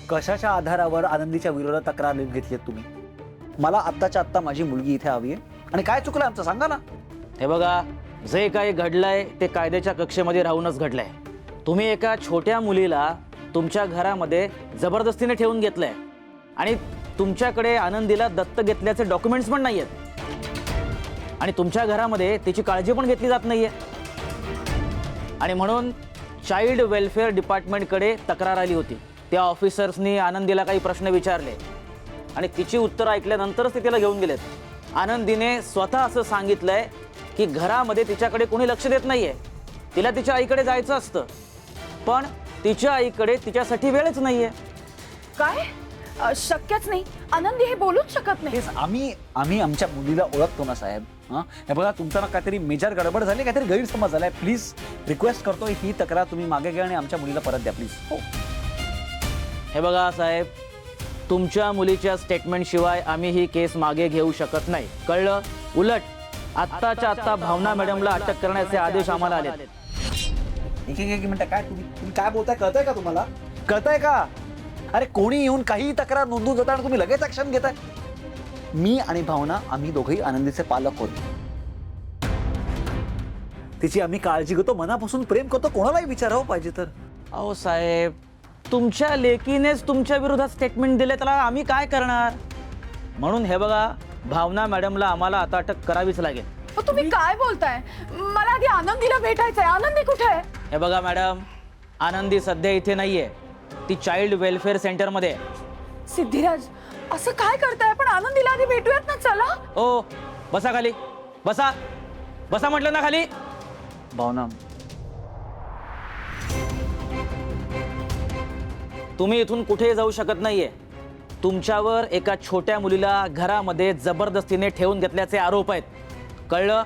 कशाच्या आधारावर आनंदीच्या विरोधात तक्रार लिहून घेतली तुम्ही? मला आत्ताच्या आत्ता माझी मुलगी इथे हवी आहे आणि काय चुकलं आमचं सांगा ना. हे बघा, जे काही घडलंय ते कायद्याच्या कक्षेमध्ये राहूनच घडलंय. तुम्ही एका छोट्या मुलीला तुमच्या घरामध्ये जबरदस्तीने ठेवून घेतलंय आणि तुमच्याकडे आनंदीला दत्त घेतल्याचे डॉक्युमेंट्स पण नाही आहेत आणि तुमच्या घरामध्ये तिची काळजी पण घेतली जात नाहीये. आणि म्हणून चाइल्ड वेलफेअर डिपार्टमेंटकडे तक्रार आली होती. त्या ऑफिसर्सनी आनंदीला काही प्रश्न विचारले आणि तिची उत्तरं ऐकल्यानंतरच ते तिला घेऊन गेलेत. आनंदीने स्वतः असं सांगितलंय की घरामध्ये तिच्याकडे कोणी लक्ष देत नाहीये. तिला तिच्या आईकडे जायचं असतं, पण तिच्या आईकडे तिच्यासाठी वेळच नाहीये. काय? शक्यच नाही. आनंदी हे बोलूच शकत नाही. तेच आम्ही आमच्या मुलीला ओळखतो ना साहेब. हे बघा, तुमचा ना काहीतरी मेजर गडबड झाली, काहीतरी गैरसमज झालाय. प्लीज रिक्वेस्ट करतो, ही तक्रार तुम्ही मागे घ्या आणि आमच्या मुलीला परत द्या प्लीज. हो. हे बघा साहेब, तुमच्या मुलीच्या स्टेटमेंट शिवाय आम्ही ही केस मागे घेऊ शकत नाही, कळलं? उलट आत्ताच्या आत्ता भावना मॅडमला अटक करण्याचे आदेश आम्हाला आले. एक मिनिट, काय तुम्ही काय बोलताय? कळतंय का तुम्हाला? कळतंय का? अरे कोणी येऊन काही तक्रार नोंदवून जाता आणि तुम्ही लगेच ऍक्शन घेताय. मी आणि भावना आम्ही दोघेही आनंदीचे पालक होतो. तिची आम्ही काळजी घेतो, मनापासून प्रेम करतो, कोणालाही विचारावं पाहिजे तर. अहो साहेब, तुमच्या लेकीनेच तुमच्या विरोधात स्टेटमेंट दिले, त्याला आम्ही काय करणार? म्हणून हे बघा, भावना मॅडमला आम्हाला आता अटक करावीच लागेल. तुम्ही काय बोलताय? मला आधी आनंदीला भेटायचंय. आनंदी कुठे आहे? हे बघा मॅडम, आनंदी सध्या इथे नाहीये, ती चाइल्ड वेलफेअर सेंटरमध्ये आहे. सिद्धिराज, असं काय करताय? पण आनंदीला आधी भेटूयात ना. चला. ओ बसा खाली, बसा बसा म्हटलं ना खाली. भावना, तुम्ही इथून कुठेही जाऊ शकत नाहीये. तुमच्यावर एका छोट्या मुलीला घरामध्ये जबरदस्तीने ठेवून घेतल्याचे आरोप आहेत, कळलं?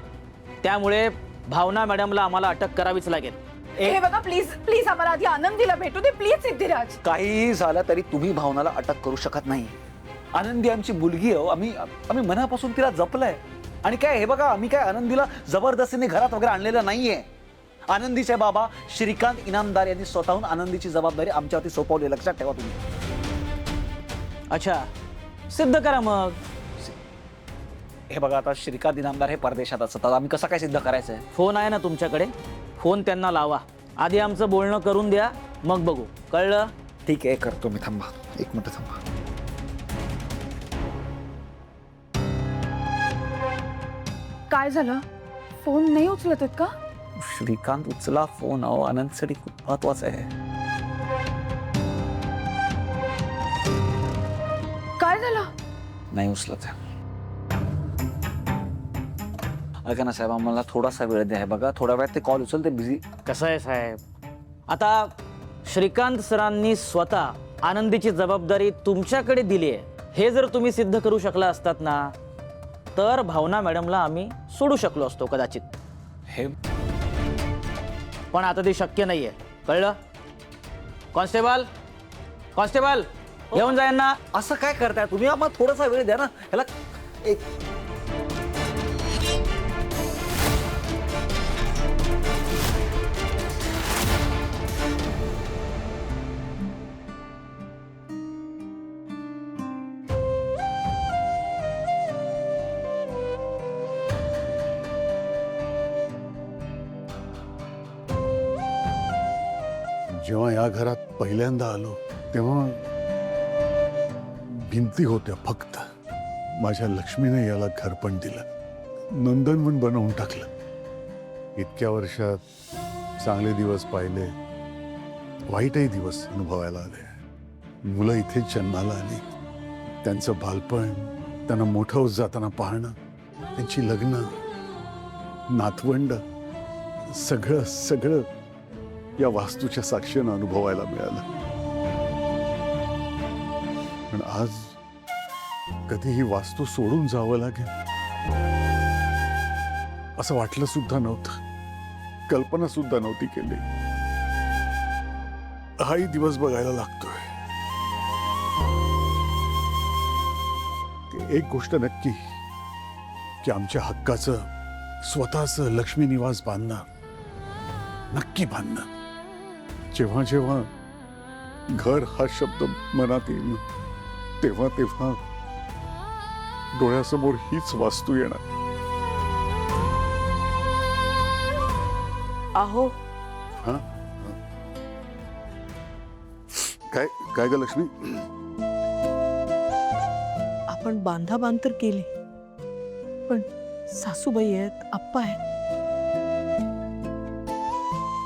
त्यामुळे भावना मॅडमला आम्हाला अटक करावीच लागेल. हे बघा, प्लीज प्लीज आम्हाला आधी आनंदीला भेटू दे प्लीज. सिद्धिराज, काहीही झालं तरी तुम्ही भावनाला अटक करू शकत नाही. आनंदी आमची मुलगी आहे. आम्ही मनापासून तिला जपलंय. आणि काय, हे बघा, आम्ही काय आनंदीला जबरदस्तीने घरात वगैरे आणलेलं नाहीये. आनंदीचे बाबा श्रीकांत इनामदार यांनी स्वतःहून आनंदीची जबाबदारी आमच्यावरती सोपवली, लक्षात ठेवा तुम्ही. अच्छा, सिद्ध करा मग. हे बघा, आता श्रीकांत इनामदार हे परदेशात असतात, आम्ही कसं काय सिद्ध करायचंय? फोन आहे ना तुमच्याकडे, फोन त्यांना लावा. आधी आमचं बोलणं करून द्या, मग बघू, कळलं? ठीक आहे, करतो मी. थांबा एक मिनिट, थांबा. काय झालं? फोन नाही उचलत आहेत का? श्रीकांत उचला फोन. अहो, आनंदसाठी खूप महत्वाचं आहे. काय झालं? नाही उचलत आहे. ऐका ना साहेब, आम्हाला थोडासा वेळ द्या. बघा, थोड्या वेळात ते कॉल उचल, ते बिझी. कसं आहे साहेब, आता श्रीकांत सरांनी स्वतः आनंदीची जबाबदारी तुमच्याकडे दिली आहे, हे जर तुम्ही सिद्ध करू शकला असतात ना, तर भावना मॅडमला आम्ही सोडू शकलो असतो कदाचित. हे पण आता ते शक्य नाहीये, कळलं? कॉन्स्टेबल, कॉन्स्टेबल, येऊन जा यांना. असं काय करताय तुम्ही? आम्हाला थोडासा वेळ द्या ना. ह्याला एक जेव्हा या घरात पहिल्यांदा आलो तेव्हा भिंती होत्या फक्त. माझ्या लक्ष्मीने याला घरपण दिलं, नंदनवन बनवून टाकलं. इतक्या वर्षात चांगले दिवस पाहिले, वाईटही दिवस अनुभवायला आले. मुलं इथेच जन्माला आली, त्यांचं बालपण, त्यांना मोठं होत जाताना पाहणं, त्यांची लग्न, नातवंड, सगळं सगळं या वास्तूच्या साक्षीनं अनुभवायला मिळालं. पण आज कधी ही वास्तू सोडून जावं लागेल असं वाटलं सुद्धा नव्हतं, कल्पना सुद्धा नव्हती केली. हाही दिवस बघायला लागतोय. एक गोष्ट नक्की की आमच्या हक्काचं स्वतःचं लक्ष्मी निवास बांधणं, नक्की बांधणं. जेव्हा जेव्हा घर हा शब्द मनात येईल तेव्हा तेव्हा डोळ्यासमोर हीच वास्तू येणार. अहो हा काय काय ग लक्ष्मी? आपण बांधाबांध तर केली, पण सासूबाई आहेत, आप्पा आहेत,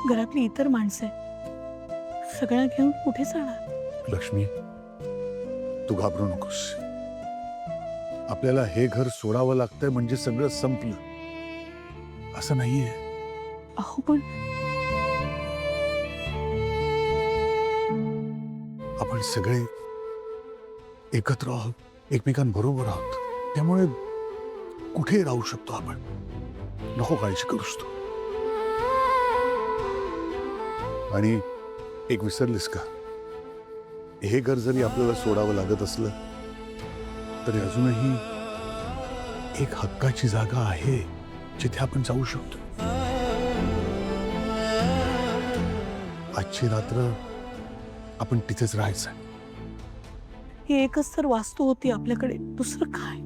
घरातली इतर माणसं आहेत, सगळ्या घेऊन कुठे जाणार? लक्ष्मी तू घाबरू नकोस. आपल्याला हे घर सोडावं लागतंय म्हणजे सगळं संपलं असं नाहीये. अहो पण आपण सगळे एकत्र आहोत, एकमेकांबरोबर आहोत, त्यामुळे कुठे राहू शकतो आपण. नको काळजी करूस तू. आणि एक विसरलीस का, हे घर जरी आपल्याला सोडावं लागत असलं तरी अजूनही एक हक्काची जागा आहे जिथे आपण जाऊ शकतो. आजची रात्र आपण तिथेच राहायचं. ही एकच तर वास्तू होती आपल्याकडे, दुसरं काय?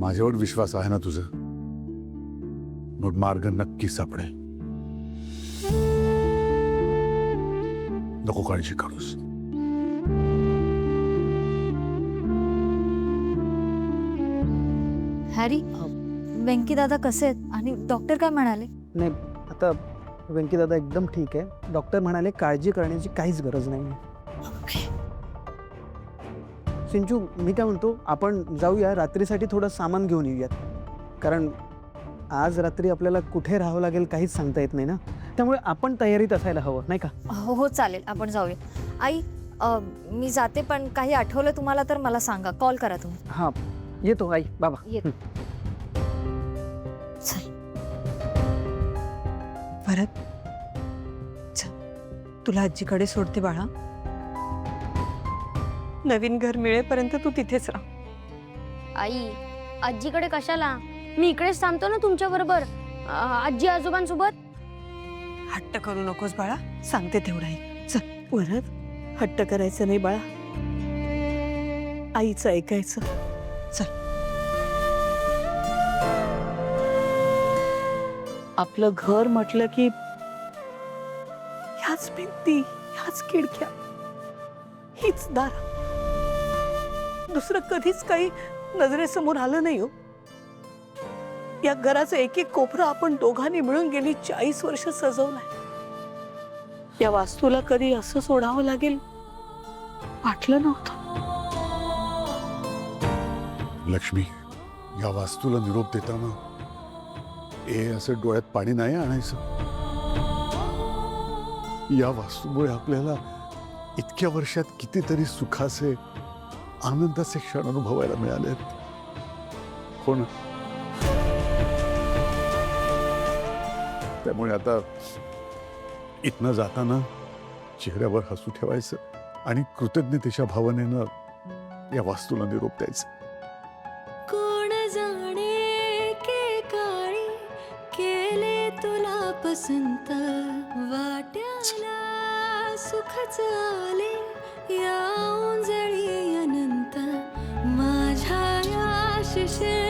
माझ्यावर विश्वास आहे ना तुझा? मग मार्ग नक्की सापडेल. नको काळजी करूस. हॅरी, वेंकी दादा कसे आहेत आणि डॉक्टर काय म्हणाले? नाही, आता वेंकी दादा एकदम ठीक आहे. डॉक्टर म्हणाले काळजी करण्याची काहीच गरज नाही. सिंचू, मी काय म्हणतो, आपण जाऊया, रात्रीसाठी थोडं सामान घेऊन येऊयात. कारण आज रात्री आपल्याला कुठे राहावं लागेल काहीच सांगता येत नाही ना, त्यामुळे आपण तयारीत असायला हवं, नाही का? हो हो चालेल, आपण जाऊया. आई, मी जाते, पण काही आठवलं तुम्हाला तर मला सांगा, कॉल करा तुम्ही. हां, येतो आई बाबा. येत चल. भरत, चल, तुला आजीकडे सोडते बाळा. नवीन घर मिळेपर्यंत तू तिथेच राहा. आई, आजीकडे कशाला? मी इकडेच थांबतो ना तुमच्या बरोबर, आजी आजोबांसोबत. हट्ट करू नकोस बाळा, सांगते तेवढा ऐक. चल. भरत, हट्ट करायचं नाही बाळा, आईचं ऐकायचं. चल. आपलं घर म्हटलं की ह्याच भिंती, ह्याच खिडक्या, हीच दार, दुसरं कधीच काही नजरेसमोर आलं नाही हो. या घराचं एक एक कोपरं आपण दोघांनी मिळून गेली 40 वर्ष सजवलंय. या वास्तूला कधी असं सोडावं लागेल वाटलं नव्हतं. लक्ष्मी, या वास्तूला निरोप देताना हे असं डोळ्यात पाणी नाही आणायचं. या वास्तूमुळे आपल्याला इतक्या वर्षात कितीतरी सुखाचे, आनंदाचे क्षण अनुभवायला मिळालेत. हो ना? त्यामुळे आता इथनं जाताना चेहऱ्यावर हसू ठेवायचं आणि कृतज्ञतेच्या भावनेनं या वास्तूला निरोप द्यायचा. कोण जाणे के काळी केले तुला पसंत, वाट्याला सुखच आले या उंजळी अनंत, माझ्या या शिशिर